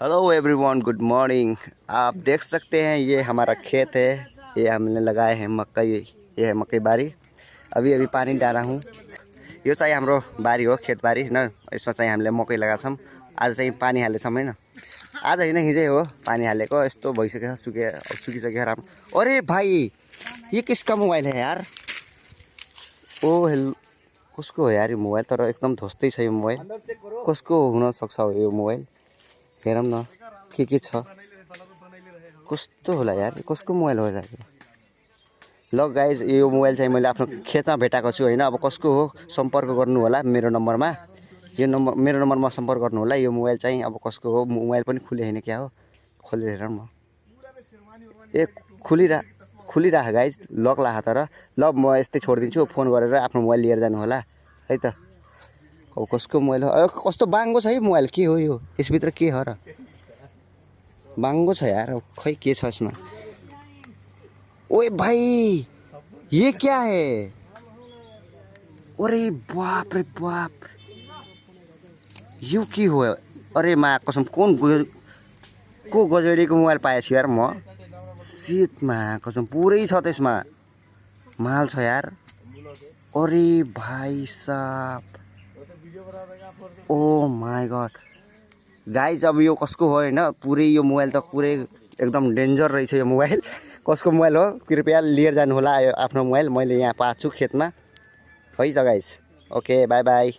Hello everyone, good morning. आप देख सकते हैं ये हमारा खेत है। ये हमने लगाए हैं मकई। ये है मकई बारी। अभी अभी पानी डाला हूँ। यो चाहिँ हाम्रो बारी हो, खेत बारी होइन। यसमा चाहिँ हामीले मकै लगाएको छौँ। आज चाहिँ पानी हालेछौँ होइन। आज होइन, हिजै हो पानी हालेको। यस्तो भइसक्यो, सुकिसक्यो राम्रो। अरे भाइ, ये किसका मोबाइल है यार? ओ हेलो, कसको हो यार यो मोबाइल? तर एकदम ध्वस्तै छ यो मोबाइल। कसको हुनसक्छ हो यो मोबाइल? हेरौँ न के छ, कस्तो होला यार, कसको मोबाइल होला यो? ल गाइज, यो मोबाइल चाहिँ मैले आफ्नो खेतमा भेटाएको छु होइन। अब कसको हो सम्पर्क गर्नु होला मेरो नम्बरमा। यो नम्बर मेरो नम्बरमा सम्पर्क गर्नु होला। यो मोबाइल चाहिँ अब कसको हो, मोबाइल पनि खुले होइन क्या हो। खोलेर हेरौँ न। ए खुलिराख गाइज, लक लाख तर। ल म यस्तै छोडिदिन्छु, फोन गरेर आफ्नो मोबाइल लिएर जानु होला है त। अब कसको मोबाइल हो? कस्तो बाङ्गो छ है मोबाइल, के हो यो? यसभित्र के हो र? बाङ्गो छ यार, खै के छ यसमा? ओए भाई, ये क्या है? अरे बाप रे बाप, यो के हो? अरे मा कसम, को गजेडीको मोबाइल पाएछु यार म। सिटमा कसम पुरै छ त्यसमा, माल छ यार। अरे भाइ साहब, ओ माई गॉड गाइज, अब यो कसको हो होइन? पुरै यो मोबाइल त पुरै एकदम डेन्जर रहेछ यो मोबाइल। कसको मोबाइल हो कृपया लिएर जानु होला आफ्नो मोबाइल। मैले यहाँ पाएको छु खेतमा है त गाइज। Okay, by by.